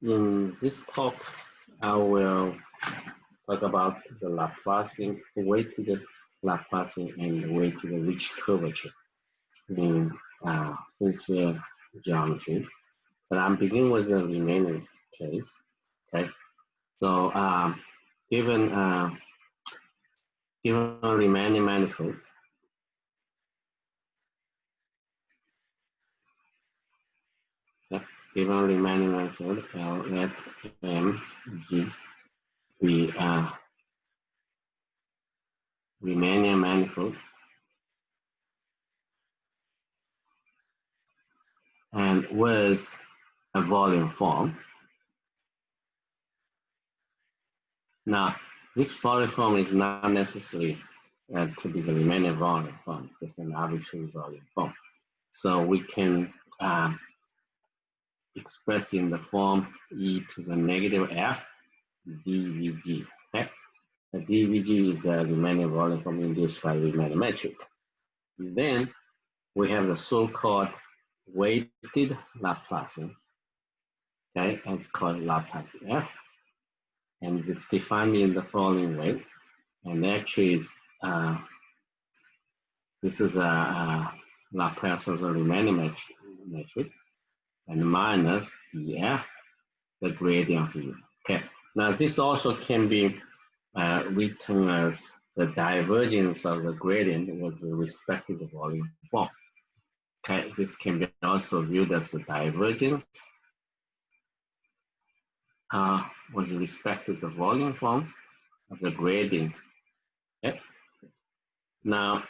In this talk, I will talk about the Laplacian, weighted Laplacian and weighted Ricci curvature in Finsler geometry. But I'm beginning with the remaining case. Okay, so given given a Riemann manifold, given a Riemann manifold, L, F, M, G, we Riemann manifold, and with a volume form. Now, this volume form is not necessary to be the Riemann volume form, just an arbitrary volume form. So we can express in the form e to the negative f dvg. Okay? The dvg is a Riemann volume form induced by Riemann metric. Then we have the so-called weighted Laplacian. Okay, and it's called Laplacian f, and it's defined in the following way. And actually, this is a Laplace of the Riemann metric, and minus df, the gradient of u. Okay. Now this also can be written as the divergence of the gradient with respect to the volume form. Okay. This can be also viewed as the divergence with respect to the volume form of the gradient. Okay. Now,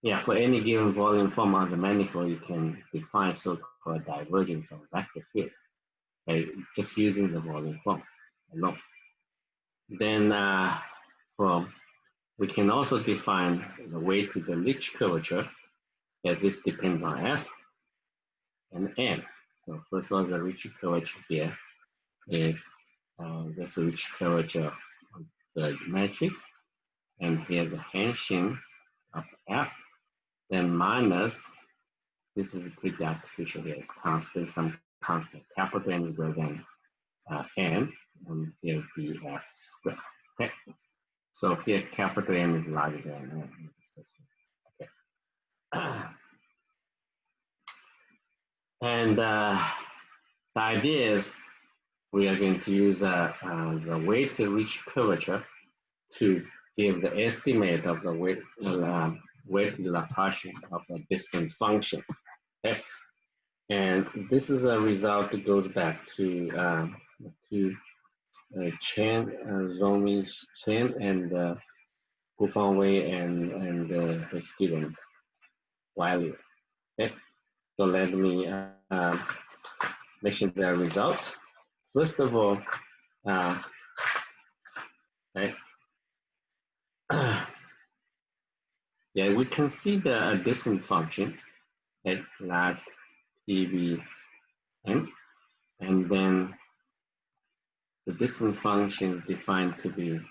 yeah, for any given volume form of the manifold, you can define so-called divergence of vector field, okay, just using the volume form alone. Then we can also define the weighted Ricci curvature, as this depends on f and n. So first of all, the Ricci curvature here is this Ricci curvature of the metric, and here's a Shen of f, then minus, this is pretty artificial here, it's constant, some constant, capital N is greater than n, and here df squared. Okay, so here capital N is larger than n. Okay. And the idea is we are going to use the weighted Ricci curvature to give the estimate of the weighted Laplacian of a distant function. Okay? And this is a result that goes back to Chen, Zhongmin Chen, and Gufang Wei and his student Wiley. Okay? So let me mention the results. First of all, okay. Yeah, we consider a distant function, okay, that dvn, and then the distant function defined to be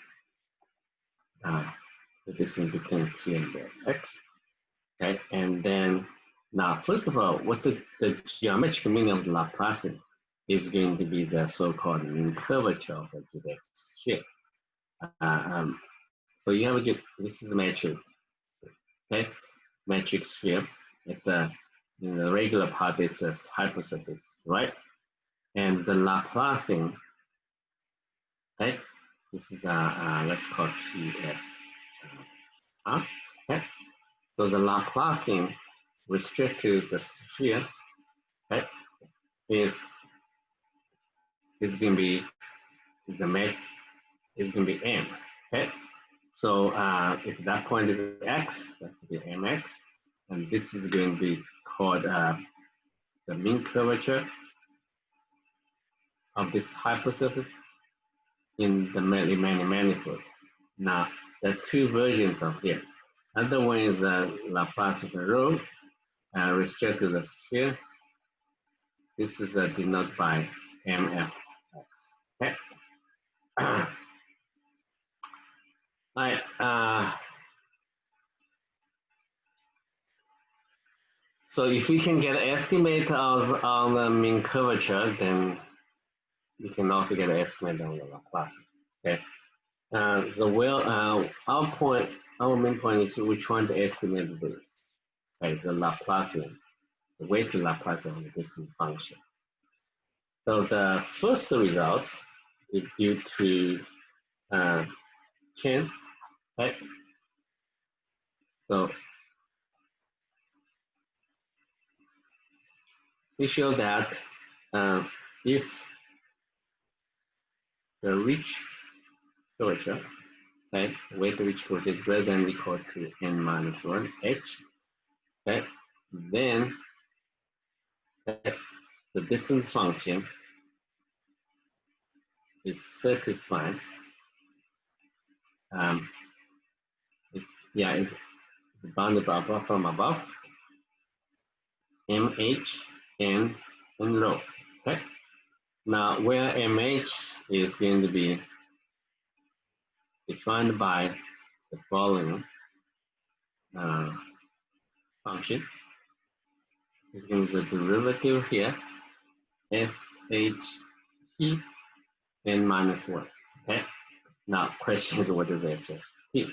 the distance between p and x, okay, and then now first of all, what's the geometric meaning of the Laplacian is going to be the so-called mean curvature of a Gibbs shape. So you have this is a metric, okay, metric sphere. It's in the regular part, it's a hypersurface, right? And the Laplacian, okay, this is let's call it PF. Okay, so the Laplacian restricted the sphere, okay, is going to be m, okay. So if that point is x, that's the mx, and this is going to be called the mean curvature of this hypersurface in the Riemann manifold. Now, there are two versions of it. Another one is Laplace of the rho restricted to the sphere. This is denoted by mfx. Okay. All right. So if we can get an estimate of on the mean curvature, then you can also get an estimate on the Laplacian. Okay. Our main point is we're trying to estimate this, right? The Laplacian, the weighted Laplacian of this function. So the first result is due to Shen, right? So we show that if the Ricci curvature, right, weight Ricci curvature is greater than or equal to n minus 1 h, right, then the distance function is satisfied. It's bounded from above, mh and rho. Okay. Now, where mh is going to be defined by the following function. Is going to be the derivative here, sht n minus 1. Okay. Now, question is what is hst?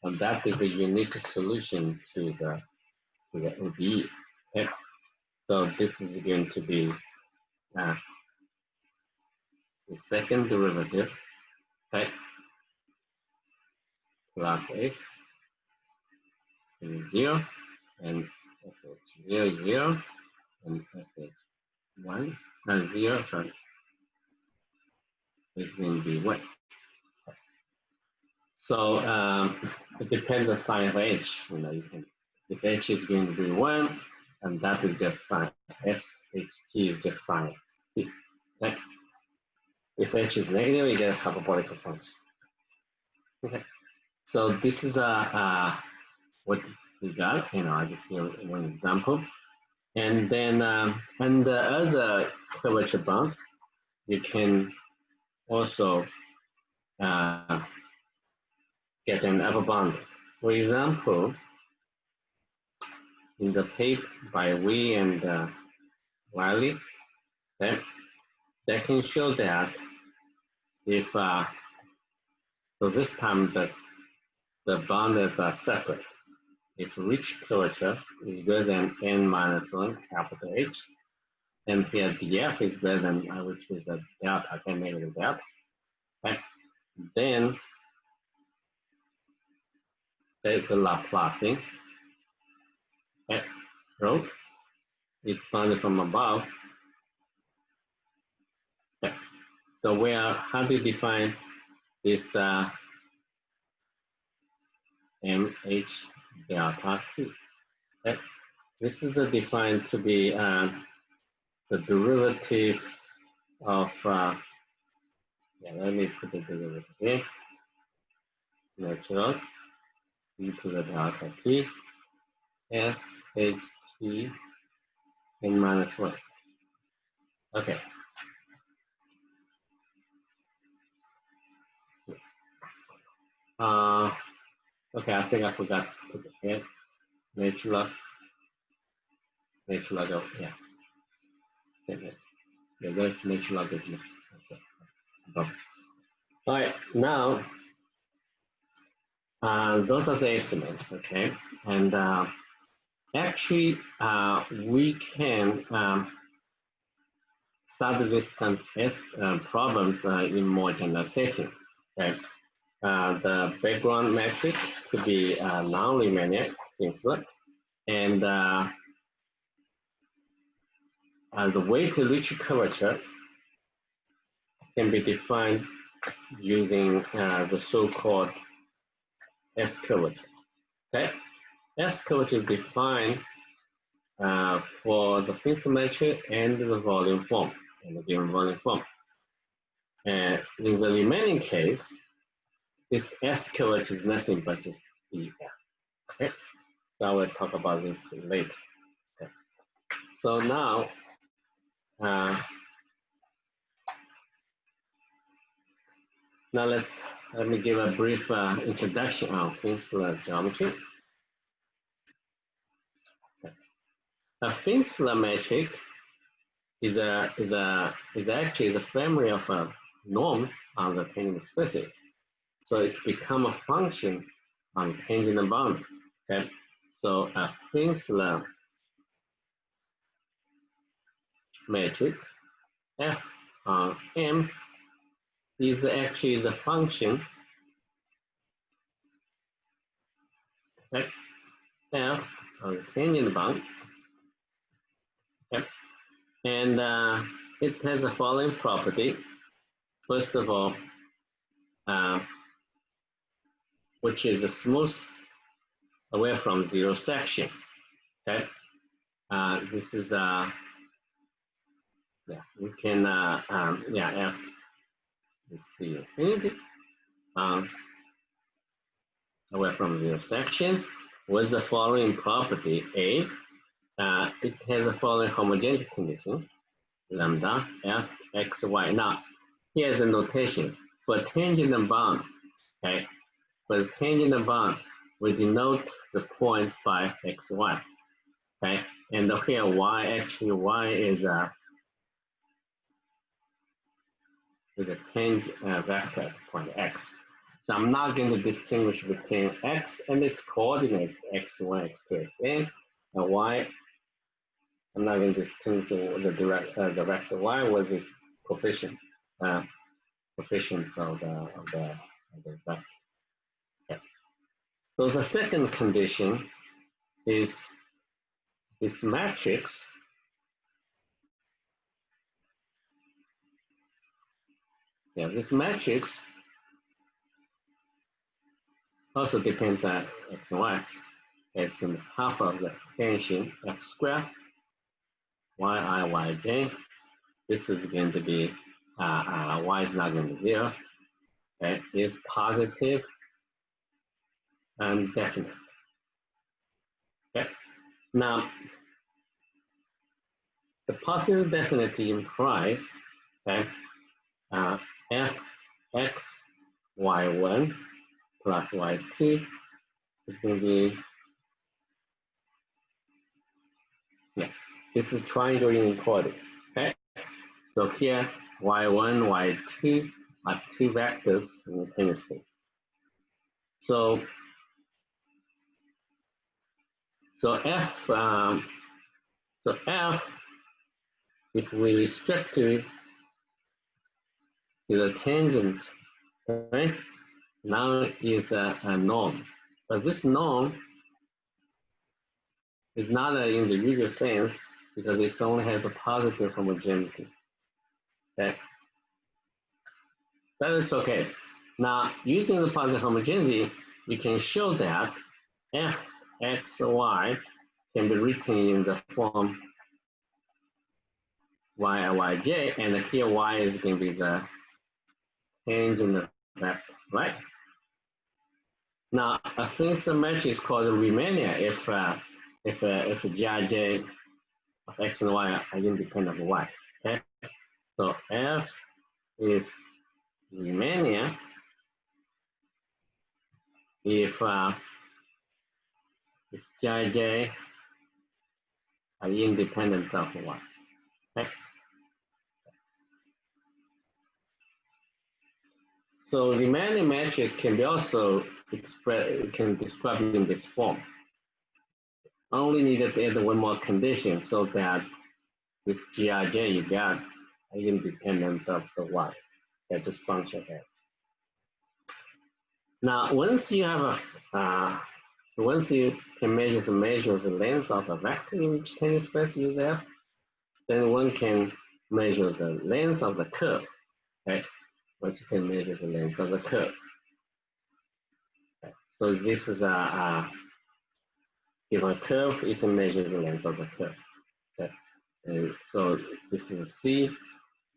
And that is a unique solution to the ODE. Okay. So this is going to be the second derivative, okay, plus s is 0 and sh 0 is 0 and sh 1 and 0, sorry, is going to be 1. So it depends on sign of h. You know, you can, if h is going to be 1, and that is just sign, sht is just sign t. Okay. If h is negative, you get a hyperbolic function. Okay. So this is what we got. You know, I just give one example. And then, and as a curvature bound, you can also get an upper bound. For example, in the paper by Wee and Wiley, they can show that if, so this time the boundaries are separate. If Ricci curvature is greater than n minus 1 capital H, and here df is greater than, which is a delta, okay, negative delta, right? Then there's a Laplacian, okay? Rho is bounded from above. Okay. So how do you define this mh delta t? Okay. This is defined to be the derivative of, let me put the derivative here, natural e to the delta t, sht n minus 1. Okay. Okay, I think I forgot to put the head. Natural, oh, yeah. Yeah, there's natural business. Okay. All right, now, those are the estimates, okay? And actually, we can start this kind of problems in more general setting, okay? The background metric could be non-Riemann-Finsler, and the way to Ricci curvature can be defined using the so-called S curvature. Okay, S curvature is defined for the Finsler metric and the volume form, and the given volume form. And in the remaining case, this S curvature is nothing but just EF. Okay, so I will talk about this later. Okay. So now, let me give a brief introduction on Finsler geometry. Okay. A Finsler metric is actually a family of norms on the tangent spaces. So it's become a function on tangent boundary. Okay, so a Finsler metric f on M is actually a function f on the tangent bound. Okay. And it has the following property. First of all, which is a smooth away from zero section. Okay, this is yeah, we can yeah, f, let's see, infinity away from zero section with the following property. A, it has the following homogeneity condition, lambda f x y. Now here's a notation for tangent bound. Okay, for the tangent bound, we denote the point by x y. Okay, and here y, actually y is a tangent vector at point x. So I'm not going to distinguish between x and its coordinates x1, x2, xn, and y. I'm not going to distinguish the vector y with its coefficient coefficients of the vector. Okay. So the second condition is this matrix this matrix also depends on x and y. It's going to be half of the extension f squared yi yj. This is going to be y is not going to be 0. Okay, is positive and definite. Okay, now the positive definite implies okay, fx y1 plus y2 is going to be, yeah, this is triangle inequality. Okay, so here y1, y2 are two vectors in the tangent space. So f, if we restrict to the tangent, right? Now is a norm, but this norm is not in the usual sense because it only has a positive homogeneity. Okay, that is okay. Now, using the positive homogeneity, we can show that f x y can be written in the form y yj, and here y is going to be the tangent vector, right? Now, a Finsler metric is called Riemannian if gij of x and y are independent of y. Okay, so f is Riemannian if jij are independent of y. Okay. So Riemannian matrix can be also described in this form. Only needed to add one more condition so that this gij you got are independent of the y. That just function x. Now, once you have once you can measure the length of a vector in which tangent space use f, then one can measure the length of the curve. Okay, once you can measure the length of the curve. Okay. So this is a given curve, you can measure the length of the curve. Okay. And so this is C.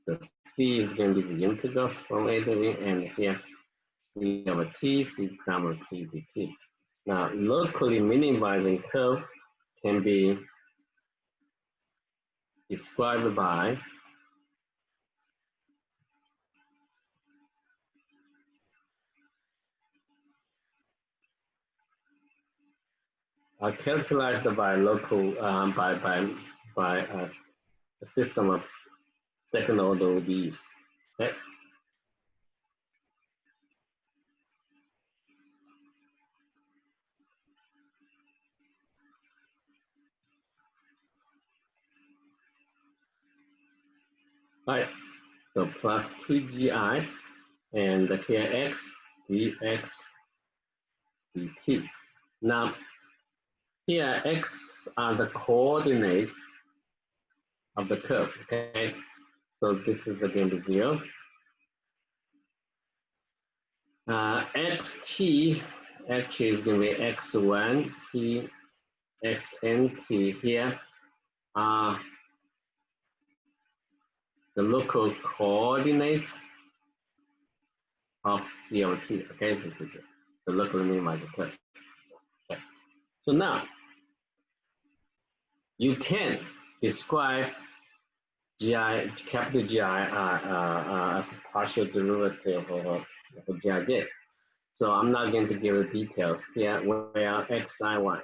So C is going to be the integral from A to B, and here C over T, C prime over T dt. Now, locally minimizing curve can be described by are characterized by local by a system of second order ODEs. Okay. All right. So plus 2gi and here x dx dt. Now here x are the coordinates of the curve. Okay. So this is again the 0. Xt actually is going to be x1 t xn t here are the local coordinates of CLT. Okay, so the local minimizer curve. Okay. So now you can describe capital GI as a partial derivative of GIJ. So I'm not going to give the details here where XIY,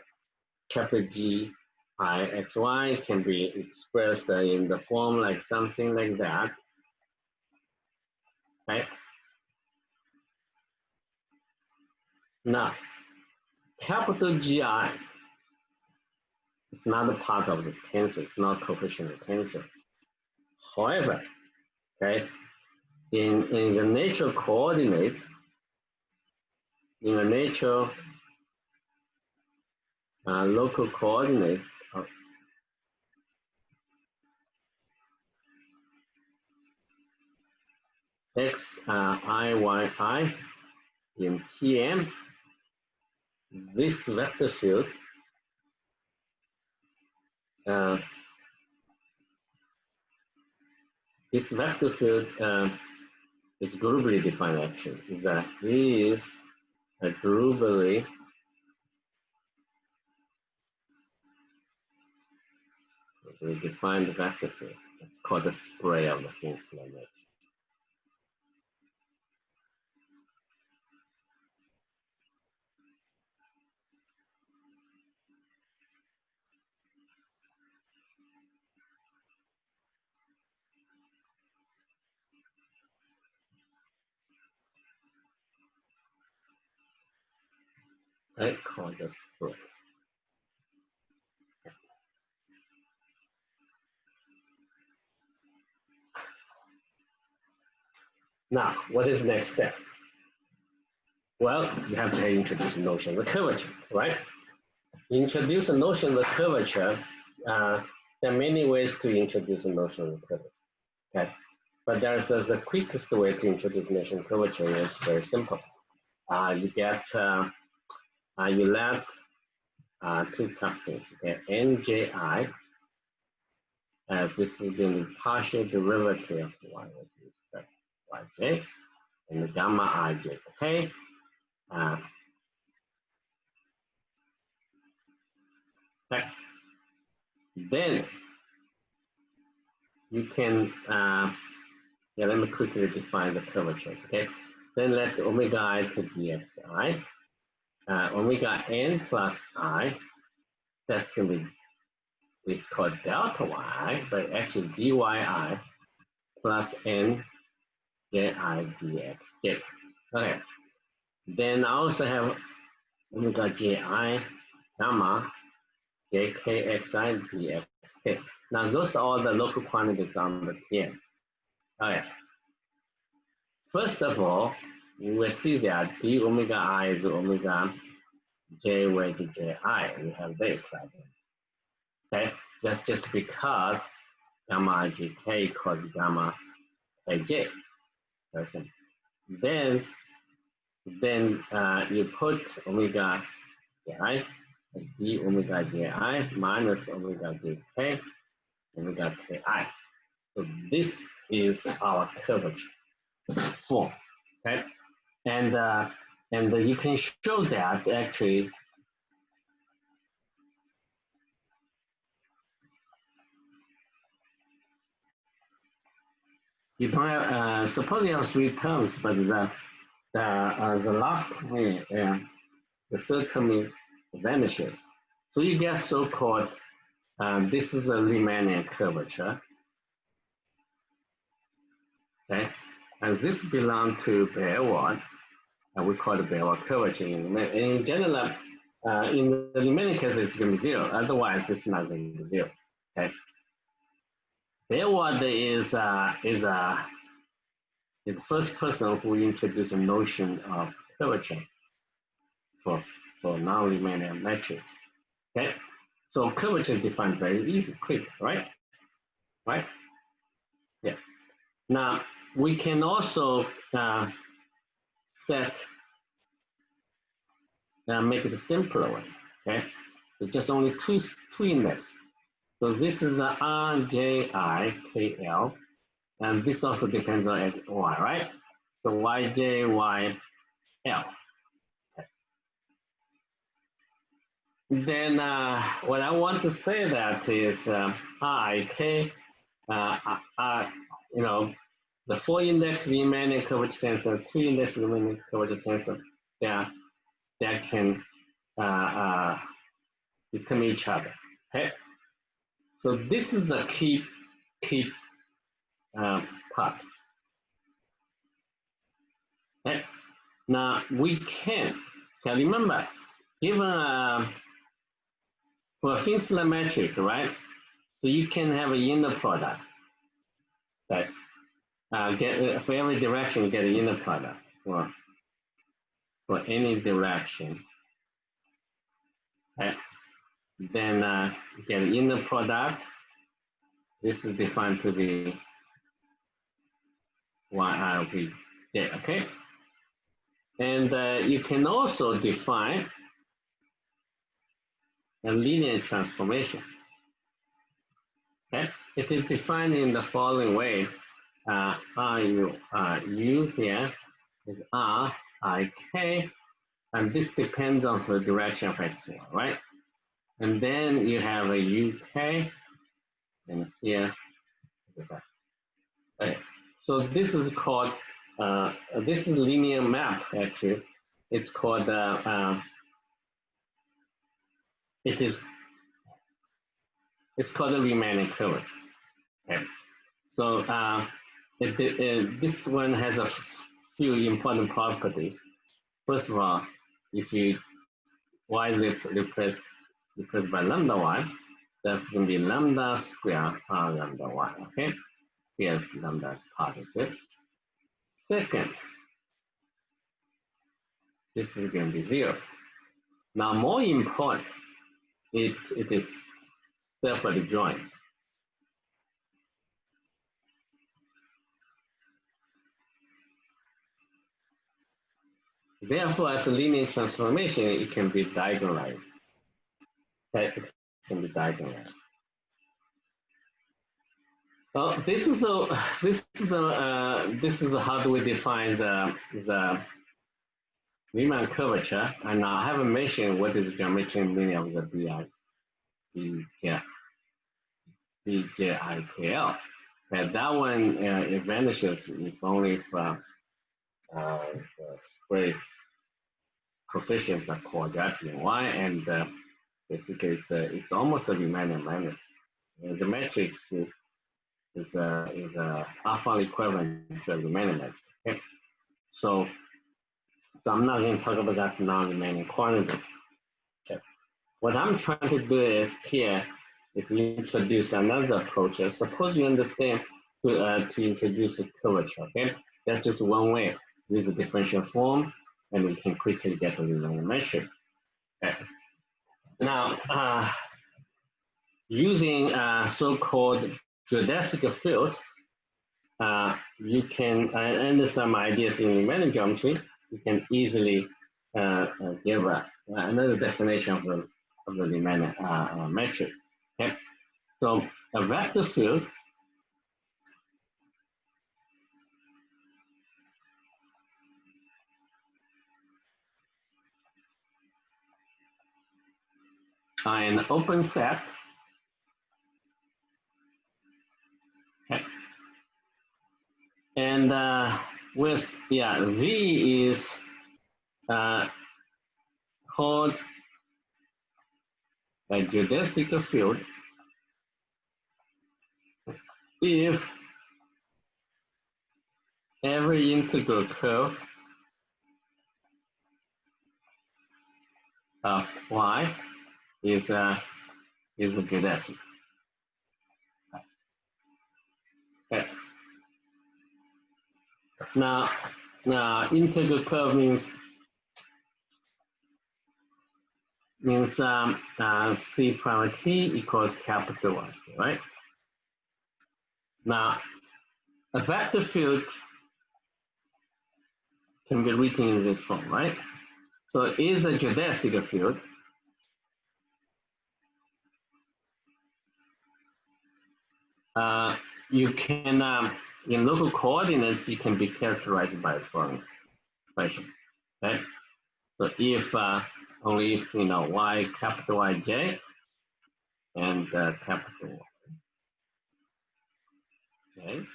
capital G I XY can be expressed in the form like something like that. Right? Now, capital GI, it's not a part of the tensor, it's not coefficient of tensor. However, okay, in the natural coordinates, in the natural local coordinates of x, I, y, I in Tm, this vector field is globally defined actually. That is a globally defined vector field. It's called the spray of the Finsler image. I call the spray. Now, what is the next step? Well, you have to introduce the notion of the curvature, right? Introduce the notion of the curvature. There are many ways to introduce the notion of the curvature, okay? But there's the quickest way to introduce notion of curvature is very simple. You let two capsules, okay, nji, as this is the partial derivative of y with respect to yj, and the gamma ijk. Then you can, let me quickly define the curvatures, okay? Then let omega I to dxi, omega n plus I, that's going to be, it's called delta y, but actually dyi plus n ji dx. Okay. Then I also have omega ji gamma jkxi dxk. Now those are all the local quantities on the Tn. Okay. First of all, you will see that d omega I is omega j with ji. We have this. Okay, that's just because gamma jk equals gamma aj. Then you put omega ji, d omega ji minus omega jk, omega ki. So this is our curvature form, okay? And you can show that actually you don't have, suppose you have three terms, but the last term, the third term vanishes. So you get so-called, this is a Riemannian curvature, okay? And this belongs to Baerwald, and we call it Baerwald curvature. In general, in the Riemannian case, it's going to be 0. Otherwise, it's not going to be 0, okay? Baerwald is the first person who introduced the notion of curvature for non-Riemannian metrics. Okay, so curvature is defined very easy, quick, right? Right? Yeah. Now we can also make it a simpler way. Okay, so just only two index. So this is a R, J, I, K, L, and this also depends on Y, right? So Y, J, Y, L. Then what I want to say that is I, K, you know, the 4-index Riemannian curvature tensor, 2-index Riemannian curvature tensor, that can become each other. Okay, so this is a key part. Okay, now we can remember, given for a Finsler metric, right? So you can have an inner product, right? For every direction, you get an inner product for any direction. Right? Then you get an inner product. This is defined to be YRVJ, okay? And you can also define a linear transformation. Okay? It is defined in the following way. U here is R, I, K, and this depends on the direction of X, Y, right? And then you have a UK, and here is a okay. So this is called, this is linear map, actually. It's called, it's called a Riemannian curvature. Okay. So this one has a few important properties. First of all, if you y is replaced by lambda y, that's going to be lambda square r lambda y, okay? Here lambda is positive. Second, this is going to be 0. Now, more important, it is self-adjoint. Therefore, as a linear transformation, it can be diagonalized. It can be diagonalized. Well, this is how do we define the Riemann curvature, and I haven't mentioned what is the geometric meaning of the BJIKL. And that one it vanishes if only if the square coefficients are quadratic in Y, and basically it's almost a Riemannian metric. The matrix is alpha equivalent to a Riemannian metric. Okay? So I'm not going to talk about that non-Riemannian quantity. Okay. What I'm trying to do is here is introduce another approach. Suppose you understand to introduce a curvature. Okay, that's just one way. Use a differential form, and you can quickly get a Riemannian metric. Okay. Now, using so-called geodesic fields, you can and some ideas in Riemannian geometry. You can easily give another definition of the Riemannian metric. Okay, so a vector field an open set. Okay. And with V is called a geodesic field if every integral curve of y is a geodesic. Okay. Now integral curve means C prime t equals capital Y, right? Now a vector field can be written in this form, right? So it is a geodesic field. You can, in local coordinates, it can be characterized by the following expression, okay? So if, only if, y, capital Yj, and capital J,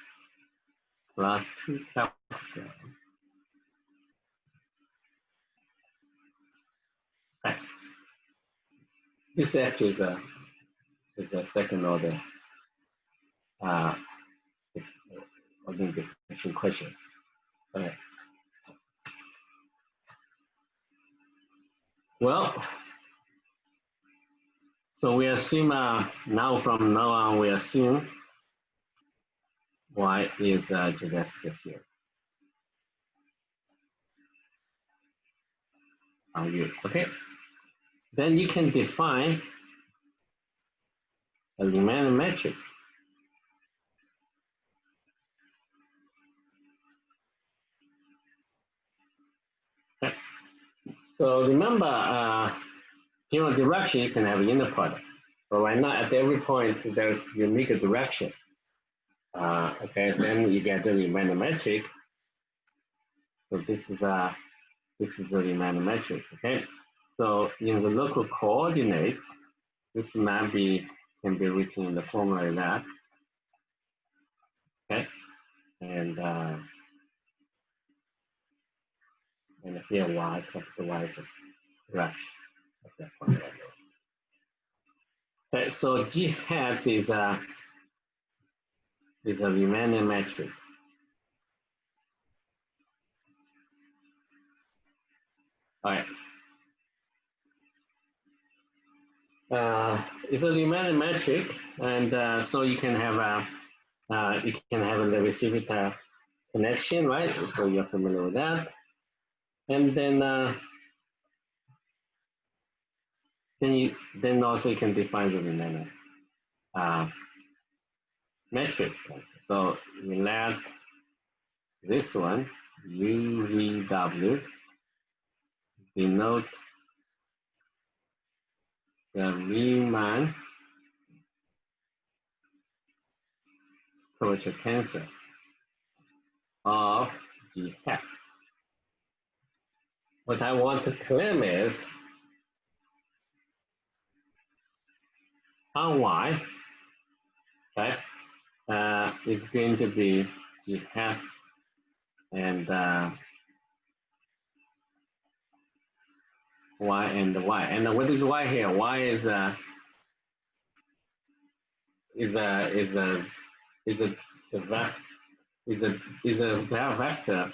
plus 2 capital. Okay. This actually is a second order differential questions. Okay. Well, so we assume from now on we assume y is a geodesic field. Okay. Then you can define a Riemann metric. Okay. So remember, given direction, you can have an inner product. But right now, at every point, there's unique direction. Okay, then you get the Riemann metric. So this is a Riemann metric. Okay. So in the local coordinates, this can be written in the formula like that. Okay. And here y, capital Y is a direction of that formula. Okay, so G hat is a Riemann metric. All right. It's a Riemann metric, and so you can have the reciprocal connection, right? So you're familiar with that, and then also you can define the Riemann metric. So we let this one UVW denote the Riemann curvature tensor of G hat. What I want to claim is on Y, okay, is going to be G hat and Y and Y. And what is Y here? Y is a vector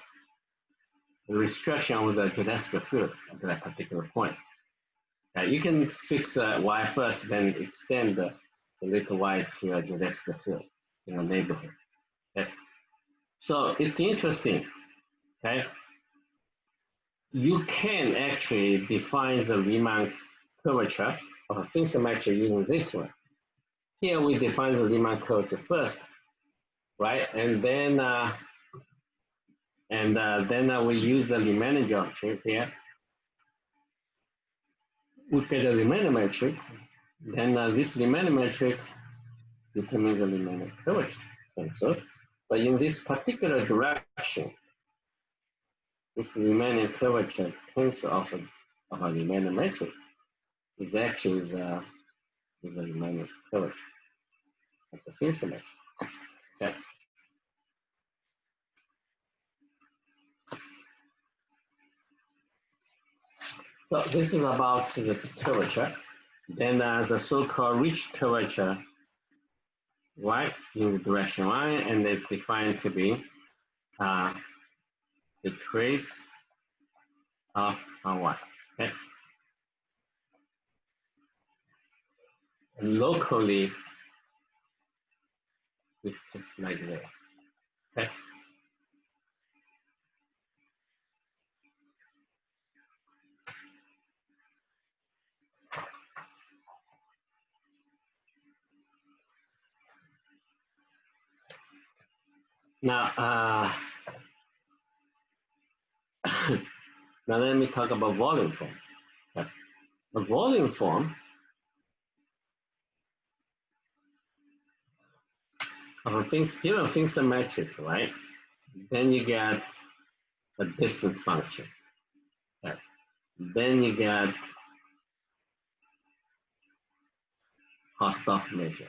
restriction of the geodesic field at that particular point. You can fix Y first, then extend the little y to a geodesic field in a neighborhood. Okay? So it's interesting. Okay, you can actually define the Riemann curvature of a Finsler metric using this one. Here we define the Riemann curvature first, right? And then we use the Riemann geometry here. We get a Riemann metric. Then this Riemann metric determines the Riemann curvature tensor. But in this particular direction, this Riemann curvature tensor of a Riemann metric is actually a Riemann curvature of the Finsler metric. Okay. So this is about the curvature. Then there's a so-called Ricci curvature, right, in the direction y, and it's defined to be the trace of y. Okay? And locally, it's just like this. Okay? Now, now let me talk about volume form. Okay. The volume form of a given Finsler metric, right? Then you get a distance function. Okay. Then you get Hausdorff measure.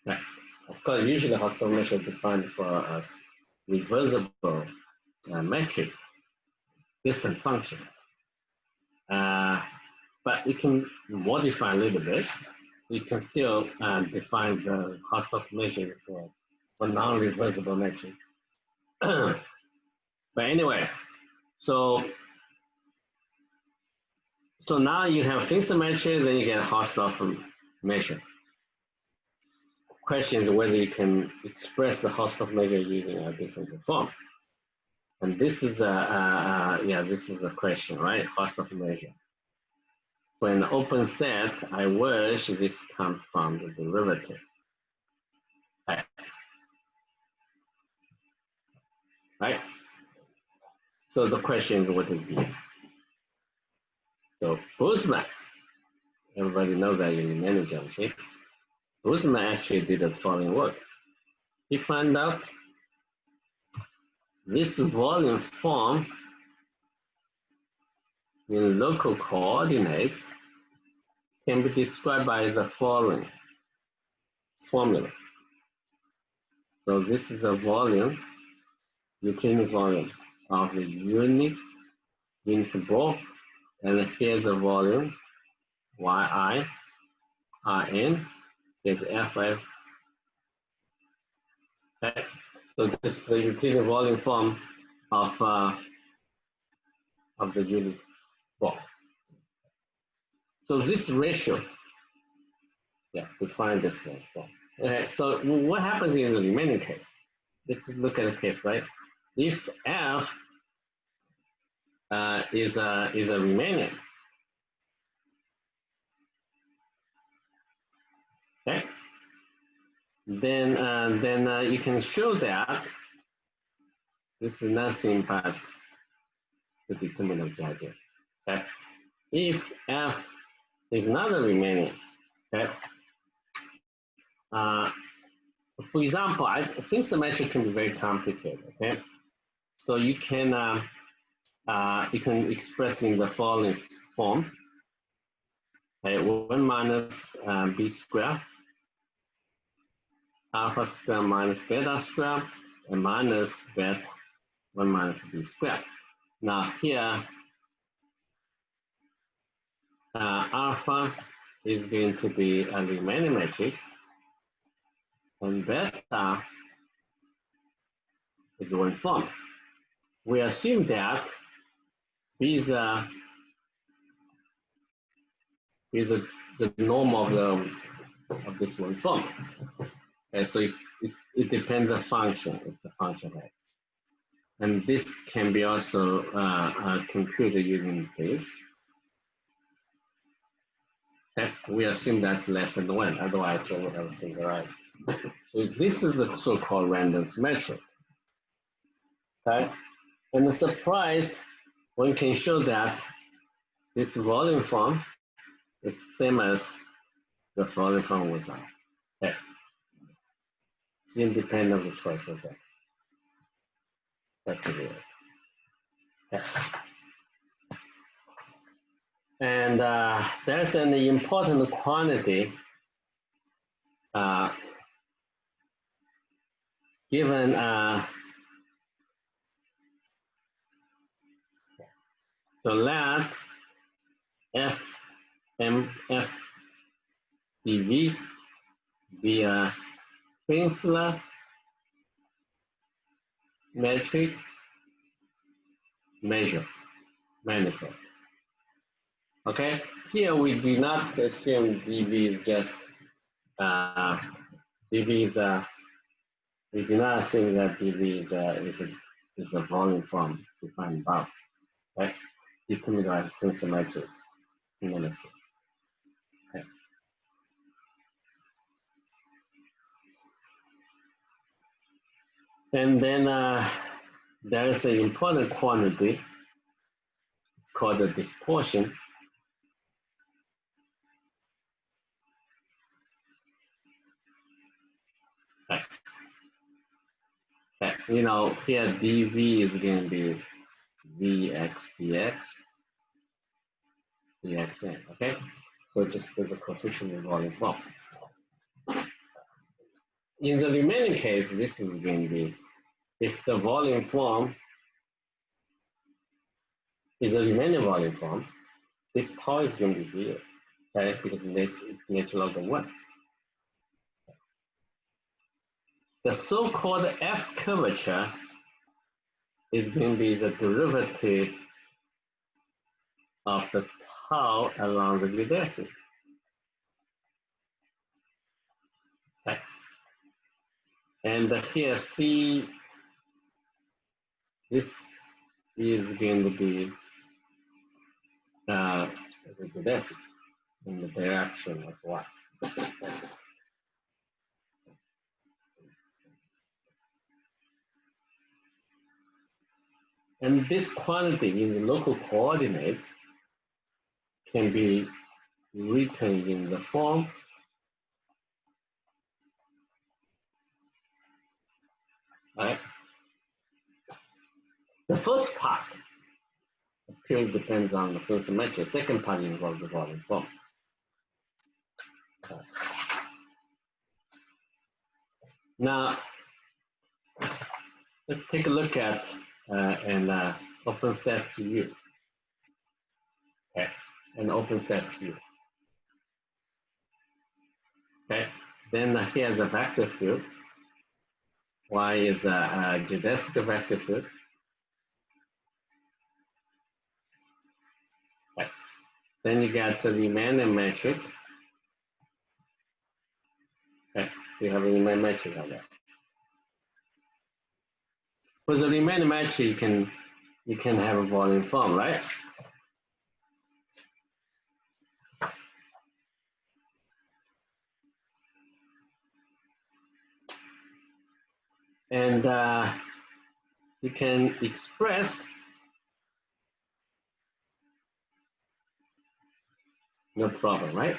Okay. Of course, usually Hausdorff measure is defined for a reversible metric distance function. But you can modify a little bit. So you can still define the Hausdorff measure for non-reversible metric. But anyway, so now you have Finsler metric, then you get Hausdorff measure. Question is whether you can express the Hausdorff measure using a differential form. And this is this is a question, right? Hausdorff measure. For an open set, I wish this comes from the derivative. Right? So the question is what is D? So Boozman, everybody knows that in Riemann geometry, Boozman actually did the following work. He found out this volume form in local coordinates can be described by the following formula. So this is a volume, Euclidean volume of the unit ball, and here's a volume yi Rn is Fx. Okay. So this is the Euclidean volume form of the unit ball. So this ratio, define this one. Okay, so what happens in the remaining case? Let's look at the case, right? If F is a Riemannian, okay, then you can show that this is nothing but the determinant of Jagged. Okay, if F is not a Riemannian, okay. For example, I think symmetry can be very complicated. Okay, so you can express in the following form: 1 minus b squared, alpha squared minus beta squared, and minus beta 1 minus b squared. Now here, alpha is going to be a Riemannian metric, and beta is one form. We assume that B is the norm of this one form. Okay, so it depends on function. It's a function of x, and this can be also computed using this. Okay, we assume that's less than 1. Otherwise, I would have seen right. So this is a so-called random symmetry. Okay, and the surprised one can show that this volume form is same as the volume form without. Okay. It's independent of the choice of that. That could be it. Okay. And there's an important quantity given so let f mf dv via Finsler metric measure manifold. Okay, here we do not assume dv is just dv is we do not assume that dv is a volume form defined above, right? Determined by Finsler matrix analysis. Okay. And then there is an important quantity. It's called the distortion. Okay. Okay. You know, here dv is going to be vx dx dxn. Okay, so just put the coefficient in volume form. In the remaining case, this is going to be if the volume form is a remaining volume form, this tau is going to be 0, okay, because it's natural log of 1. The so-called S curvature is going to be the derivative of the tau along the geodesic. Okay. And here C, this is going to be the geodesic in the direction of y. And this quantity in the local coordinates can be written in the form right? The first part purely depends on the Finsler metric. The second part involves the volume form. Now, let's take a look at an open set to U. Okay, an open set to U. Okay, then here's a vector field. Y is a geodesic vector field. Okay. Then you got the Riemann metric. Okay, so you have a Riemann metric on there. For the Riemann metric, you can have a volume form, right? And you can express no problem, right?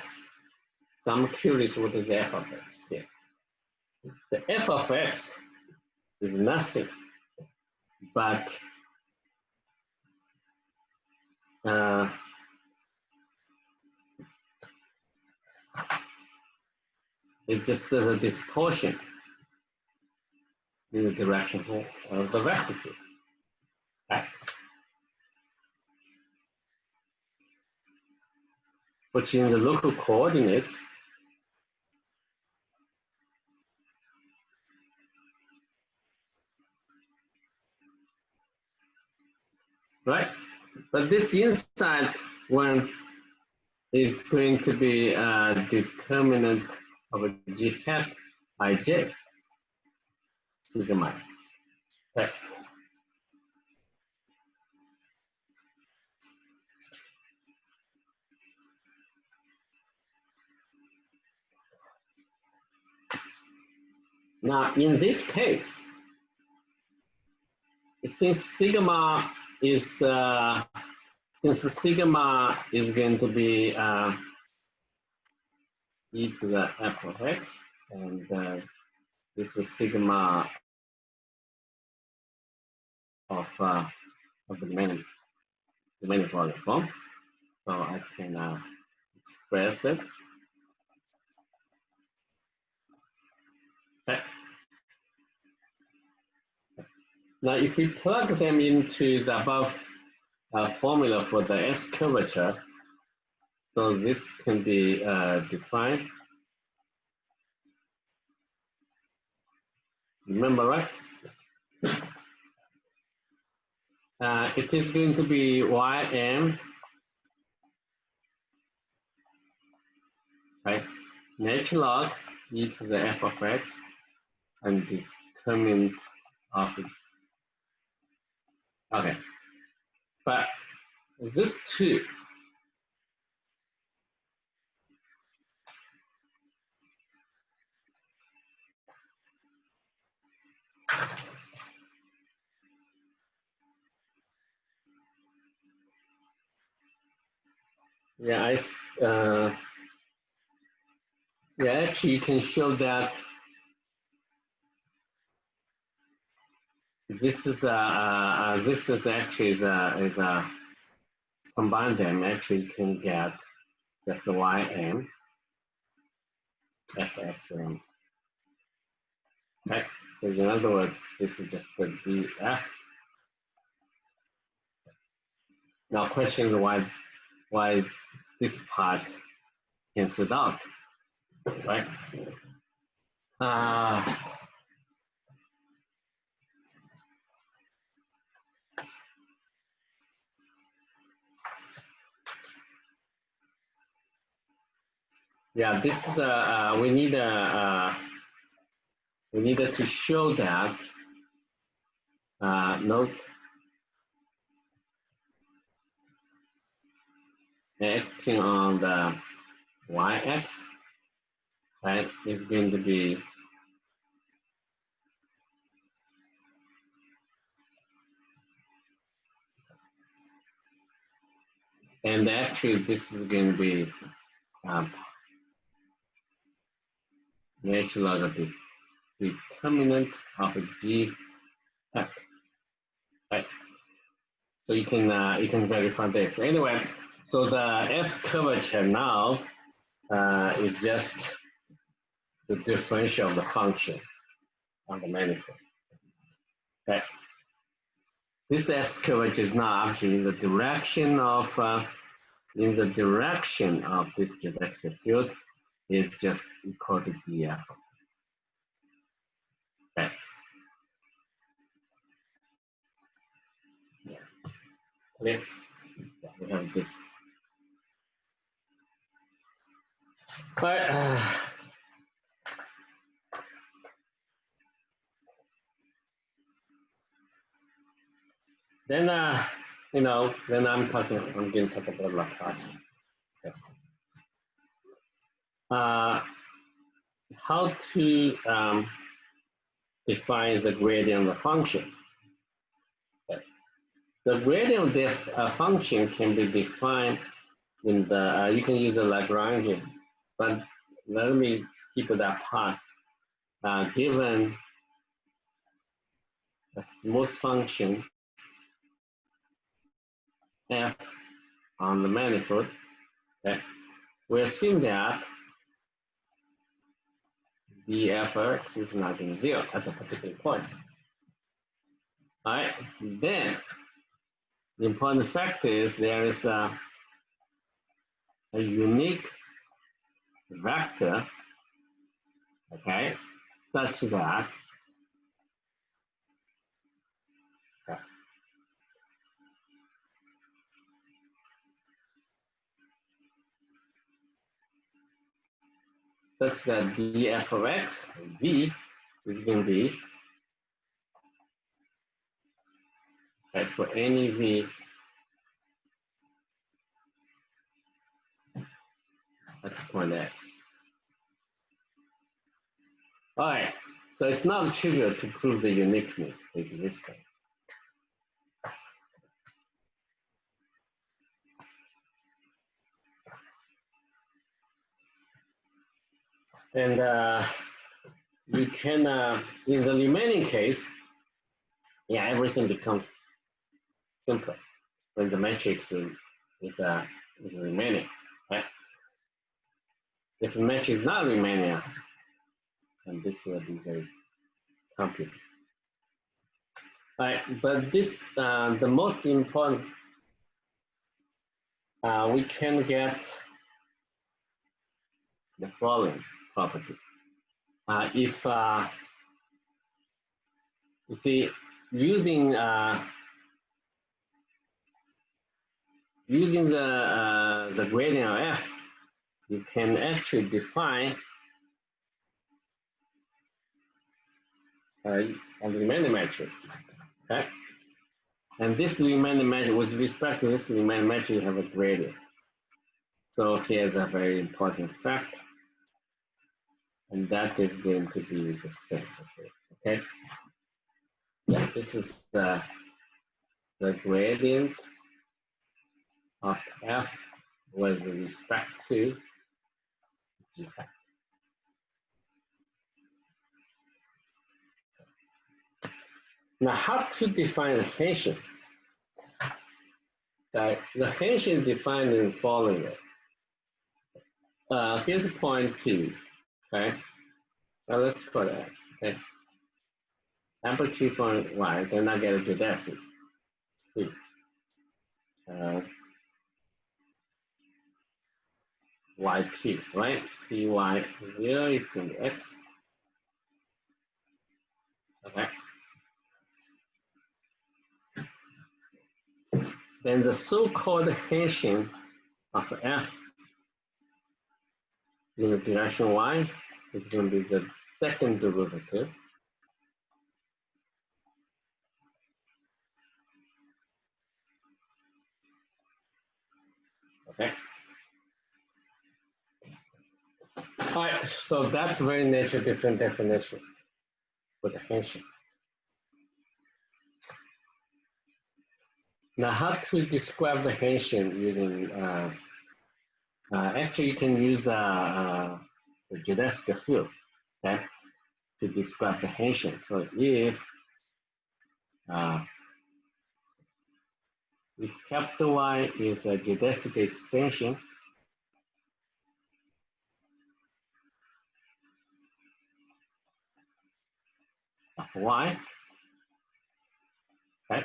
So I'm curious, what is the f of x here? The f of x is nothing but it's just a distortion in the direction of the vector field. Right? Which in the local coordinates right? But this inside one is going to be a determinant of a g hat ij sigma x. Okay. Now, in this case, since sigma is going to be e to the f of x, and this is sigma of the remaining volume form. So I can express it. Okay. Now, if we plug them into the above formula for the S curvature, So this can be defined. Remember, right? It is going to be Ym, right? Natural log e to the f of x and determinant of it. Okay, but this two, yeah, yeah, actually you can show that this is actually is a combine them. Actually, you can get just the Ym fxm. Okay, so in other words, this is just the df. Now, question is why this part cancelled out, right? Yeah, this is we needed to show that note acting on the y-x, right, is going to be and actually this is going to be natural log of the determinant of a g f, right? So you can verify this. Anyway, so the S curvature now is just the differential of the function on the manifold. Okay. This S curvature is now actually in the direction of this geodesic field is just equal to df of x. Okay. Yeah. Okay. Yeah, we have this. But then then I'm going to talk about Laplacian. Okay. How to define the gradient of the function. Okay. The gradient of the function can be defined in the, you can use a Lagrangian, but let me skip that part. Given a smooth function f on the manifold, okay, we assume that df of x is not in 0 at a particular point. All right, then the important fact is there is a unique vector, okay, such that df of x, d, is going to be, okay, for any v at point x. All right, so it's not trivial to prove the uniqueness existing. And we can, in the remaining case, yeah, everything becomes simpler when the matrix is remaining, right? If the matrix is not remaining, then this will be very complicated. All right, but this, the most important, we can get the following property. If you see, using the gradient of f, you can actually define a Riemann metric. Okay, and this Riemann metric, with respect to this Riemann metric, you have a gradient. So here's a very important fact, and that is going to be the same as this. Okay. Yeah, this is the gradient of f with respect to g. Now, how to define the Hessian? The Hessian is defined in the following way. Here's a point P. Okay. Now let's call it x. Okay. Amplitude from y, then I get a geodesic C. YT, right? CY0 is going to be x. Okay. Then the so-called Hessian of f in the direction y is going to be the second derivative. Okay. All right, so that's very nature different definition for the Hessian. Now, how to describe the Hessian using, actually you can use the geodesic field, okay, to describe the Hessian. So if capital Y is a geodesic extension of Y, okay,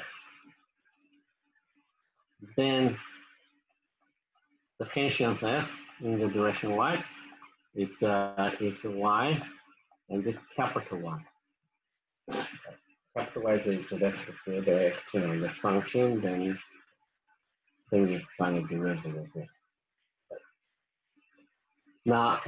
then the Hessian of f in the direction y is y, and this capital Y. Capital Y is a geodesic field acting on the function, then you find a derivative of it. Now,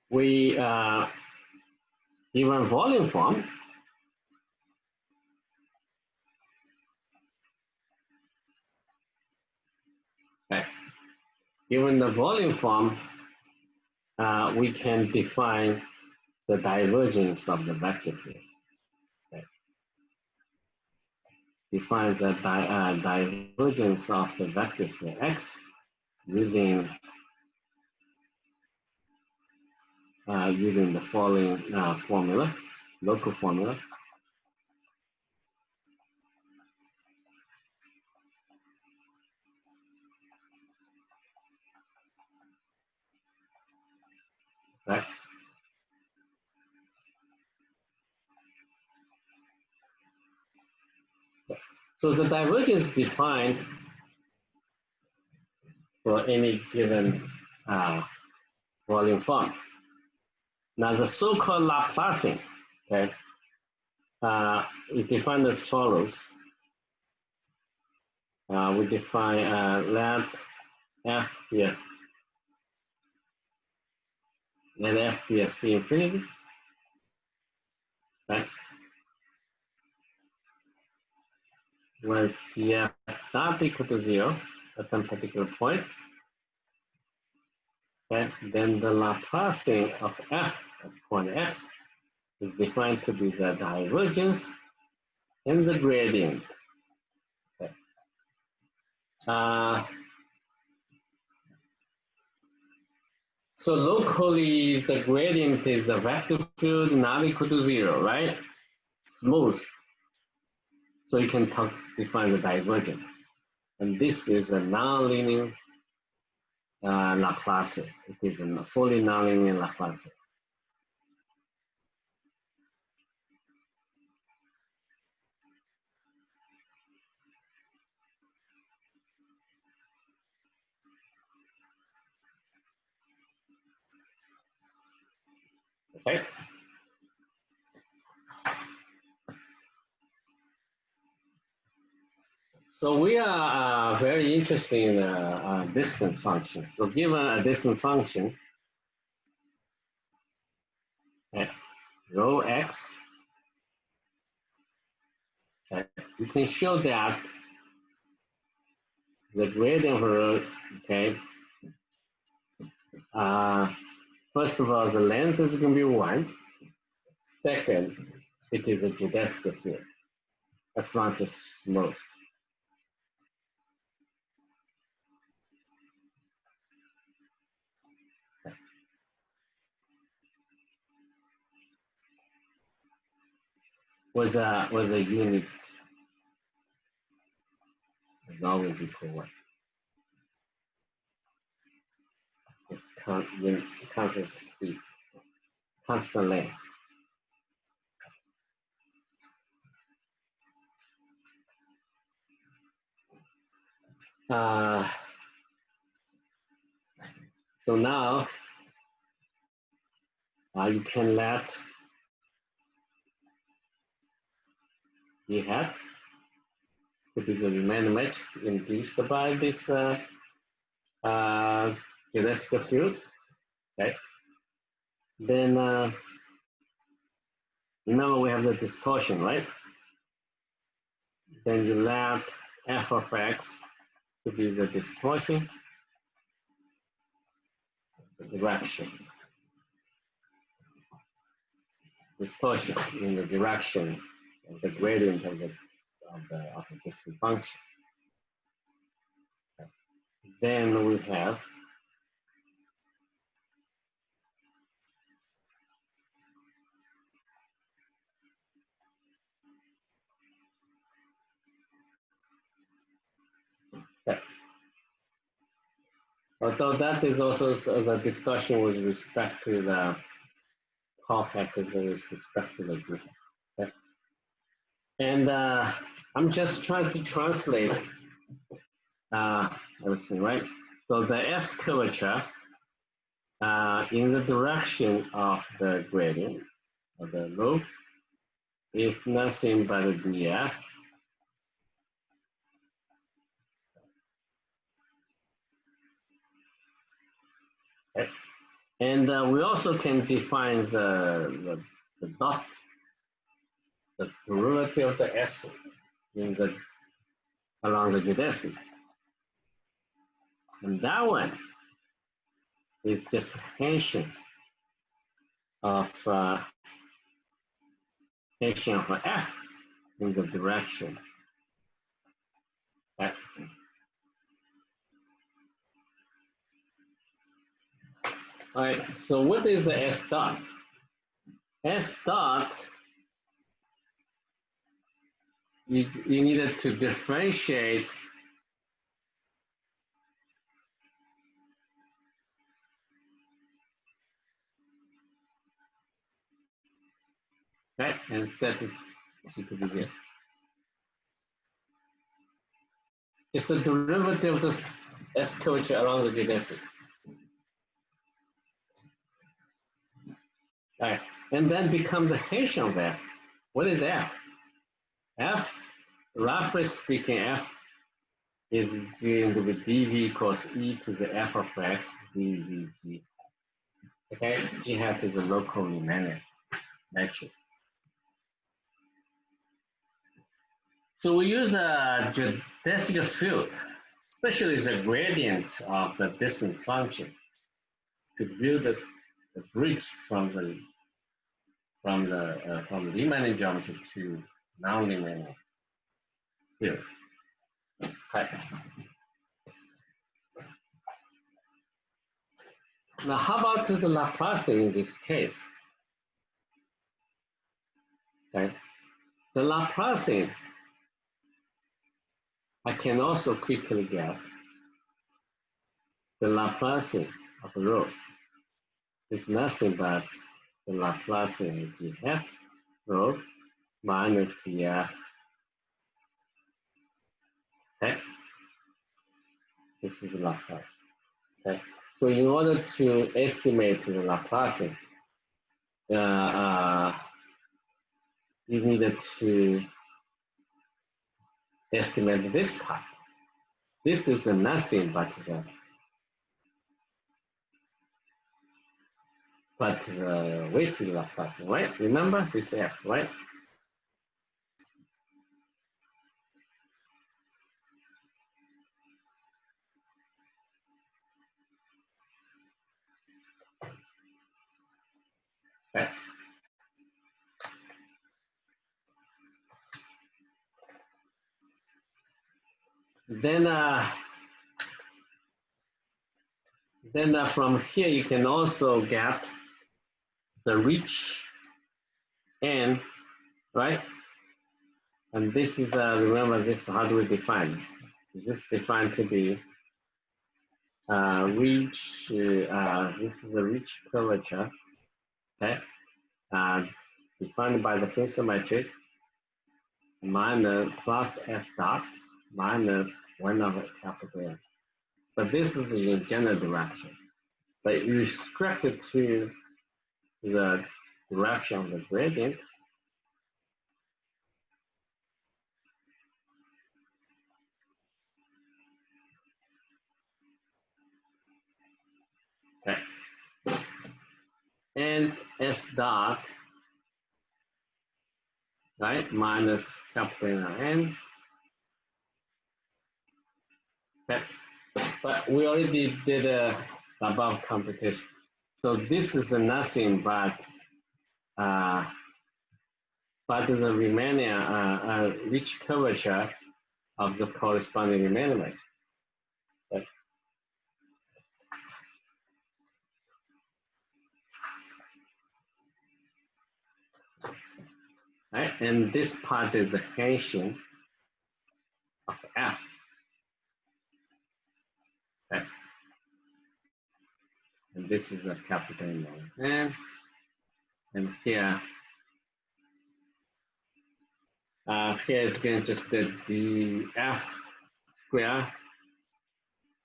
we given volume form, okay. Given the volume form, we can define the divergence of the vector field. Okay. Define the divergence of the vector field x using using the following formula, local formula. Right. So the divergence is defined for any given volume form. Now the so-called Laplacian, okay, is defined as follows. We define let f be a, let f be a C infinity, right? When df not equal to 0 at some particular point, okay, then the Laplacian of f at point x is defined to be the divergence and the gradient. Okay. So locally, the gradient is a vector field not equal to 0, right? Smooth. So you can define the divergence. And this is a nonlinear Laplacian. It is a fully nonlinear Laplacian. Okay. So we are very interested in distant functions. So given a distant function, rho x, you can show that the gradient for rho, okay, first of all, the length is going to be 1. Second, it is a geodesic field, as long as it's smooth. Was a unit is always equal 1. It's constant speed, constant length. So now you can let the hat to be the Riemann metric induced by this geodesic field. Okay. Then remember we have the distortion, right? Then you let f of x to be the distortion, the direction. Distortion in the direction of the gradient of the distant function. Okay. Then we have that. Although that is also the discussion with respect to the Paul hat is with respect to the G. Okay. And I'm just trying to translate everything, right? So the S curvature in the direction of the gradient of the loop is nothing but a df. Okay. And we also can define the dot, the derivative of the S in the along the geodesic. And that one is just Hessian of f in the direction. Okay. All right, so what is the S dot? S dot, you needed to differentiate okay, and set it to be here. It's the derivative of this S curvature along the geodesic. All right, and then becomes the Hessian of f. What is f? F, roughly speaking, f is going to be dv equals e to the f of x dvg. Okay, g hat is a local Riemann metric. So we use a geodesic field, especially the gradient of the distant function, to build the bridge from the Riemann geometry to non-Riemann field. Okay. Now, how about the Laplacian in this case? Okay. The Laplacian, I can also quickly get the Laplacian of rho is nothing but the Laplacian of gf rho minus df. Okay, this is Laplace. Okay, so in order to estimate the Laplacian, you needed to estimate this part. This is nothing but the weighted Laplacian, right? Remember this f, right? Okay. Then from here you can also get the Ricci n, right? And this is remember this, how do we define? Is this defined to be Ricci? This is a Ricci curvature, okay? Defined by the Finsler metric minus plus s dot minus 1 over capital N. But this is in general direction. But you restrict it to the direction of the gradient. Okay. And s dot, right, minus capital N. Okay. But we already did above computation. So this is nothing but the remaining Ricci curvature of the corresponding remaining matrix. Okay. Right? And this part is the Hessian of f. Okay. And this is a capital N. And here, here is going to just the f square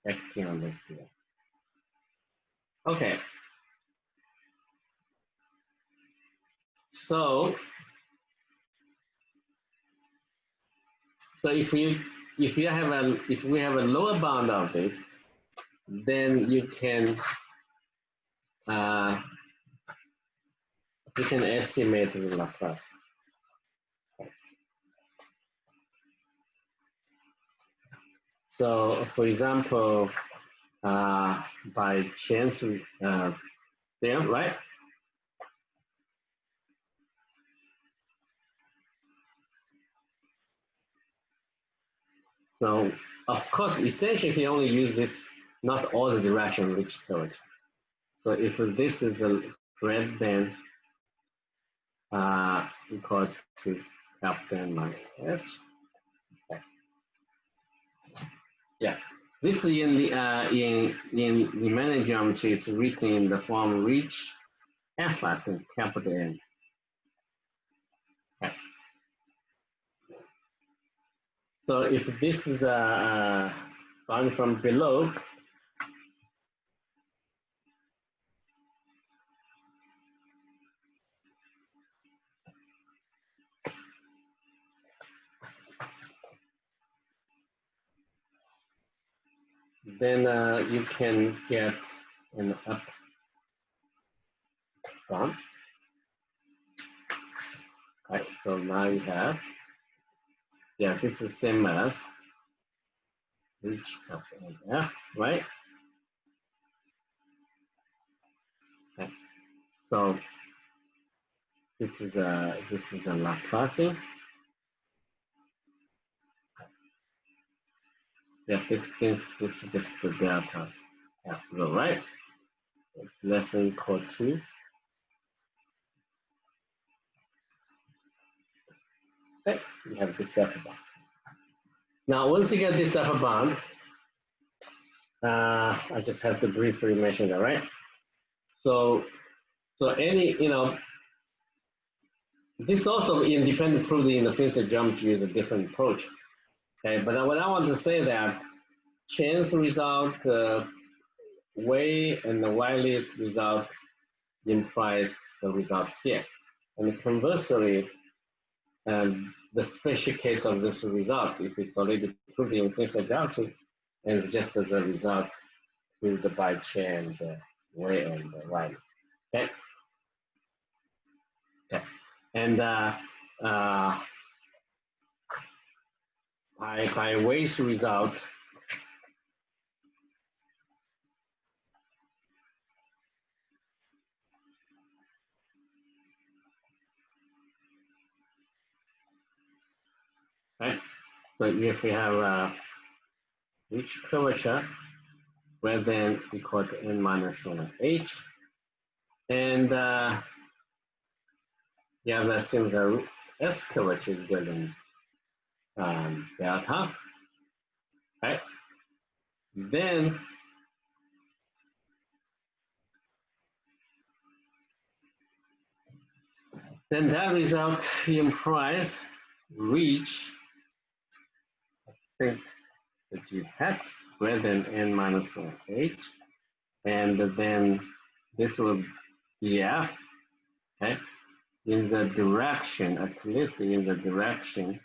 acting on this here. Okay. So if we have a lower bound of this, then you can estimate the Laplace. So for example, by chance there, right? So of course, essentially, if you only use this, not all the direction Ricci curvature. So if this is a greater than equal to capital N minus S. Okay. Yeah, this in the in Riemann geometry is written in the form Ricci f at capital N. Okay. So if this is bound from below, then you can get an up bound. Right, so now you have, yeah, this is same as Ricci capital F, right? Okay. So this is a Laplacian. Yeah, this is just the delta F rho, right? It's less than equal to. Okay, you have this upper bound. Now, once you get this upper bound, I just have to briefly mention that, right? So any, this also independent proving in the Finsler geometry is a different approach. Okay, but what I want to say that Chen's result, Wei and the Wiley's result implies the result here. And conversely, the special case of this result, if it's already proved in Finsler geometry, and it's just as a result proved by Chen and Wei and Wiley. Okay. Okay. And by Wei's result, right? So if we have Ricci curvature greater than equal to n minus 1 h, and you have to assume the S curvature is greater than delta, right? Then that result implies reach, I think, the G hat greater than n minus 1 h, and then this will be F, okay, in the direction, at least in the direction,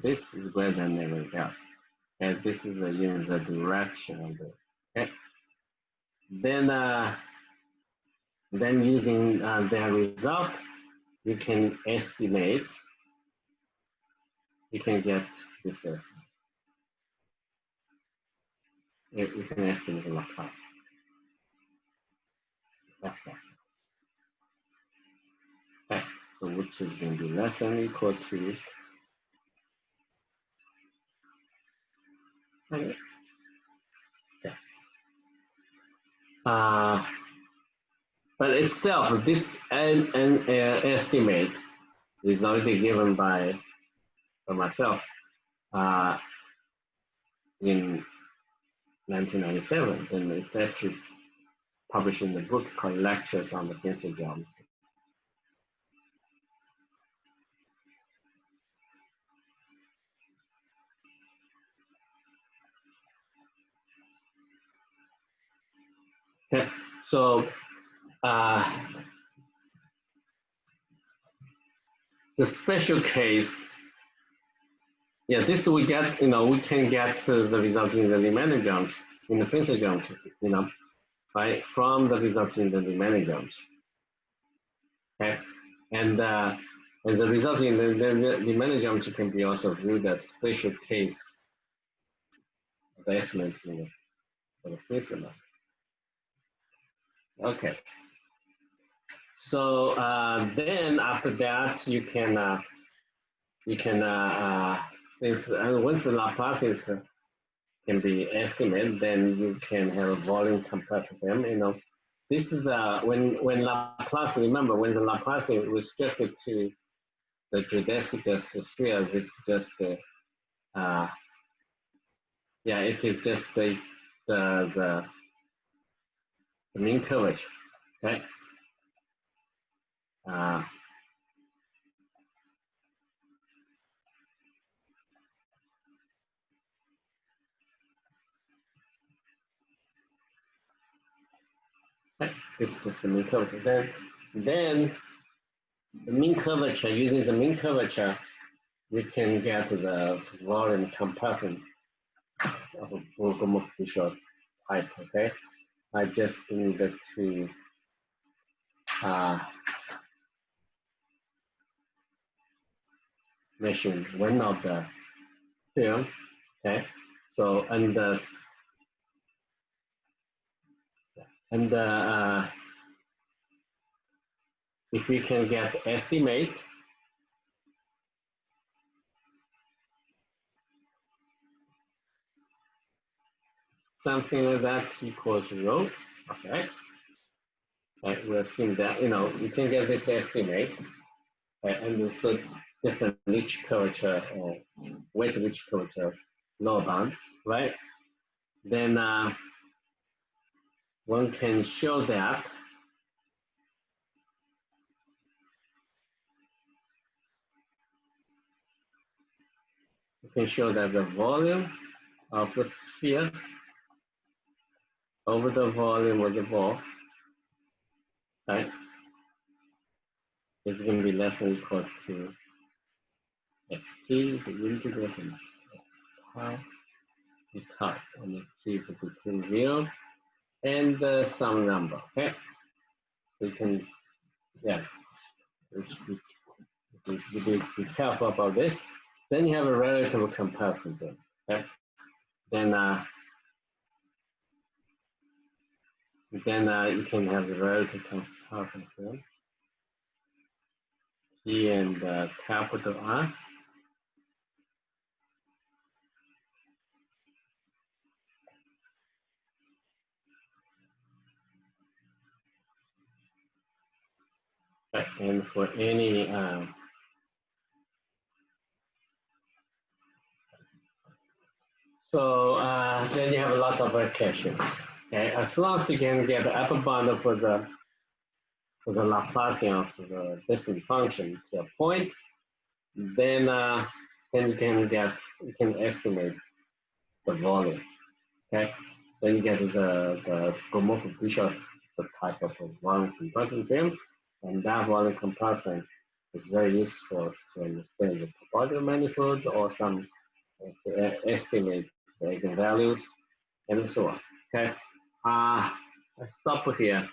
this is greater than negative F, and this is in the direction of this, okay. Then using their result, you can estimate, you can get this as, you can estimate the Laplace. Okay, so which is going to be less than or equal to, okay. But itself, this estimate is already given by myself in 1997, and it's actually published in the book called Lectures on the Finsler Geometry. Okay, so the special case, yeah, this we get, we can get the result in the Riemann geometry, in the Finsler geometry, right, from the result in the Riemann geometry. Okay, and the result in the Riemann geometry can be also viewed as special case of the estimates for the Finsler. Okay. So then after that, you can since once the Laplace can be estimated, then you can have a volume compared to them. This is when Laplace, remember, when the Laplace is restricted to the geodesic sphere, this is just yeah, it is just the mean curvature, okay? It's just the mean curvature. Then the mean curvature, using the mean curvature, we can get the volume comparison of a Burger-Fischer type, okay? I just needed to measure one of the film, okay? So, and if we can get estimate, something like that equals rho of x. Okay, we assume that, you can get this estimate, and this different Ricci curvature or weight Ricci curvature lower bound, right? then one can show that the volume of the sphere over the volume of the ball, right, is going to be less than or equal to xt, the integral from x pi to tau, and t is between 0 and some number, okay? We can, yeah, be careful about this. Then you have a relative comparison term, okay? Then you can have the relative comparison term, T and capital R. And for any then you have a lot of variations. Okay, as long as you can get the upper bound for the Laplacian of the distance function to a point, then you can estimate the volume. Okay, then you get the Gromov-Bishop type of volume compression theorem, and that volume compression is very useful to understand the topological manifold or some to estimate the eigenvalues and so on. Okay, I stop here.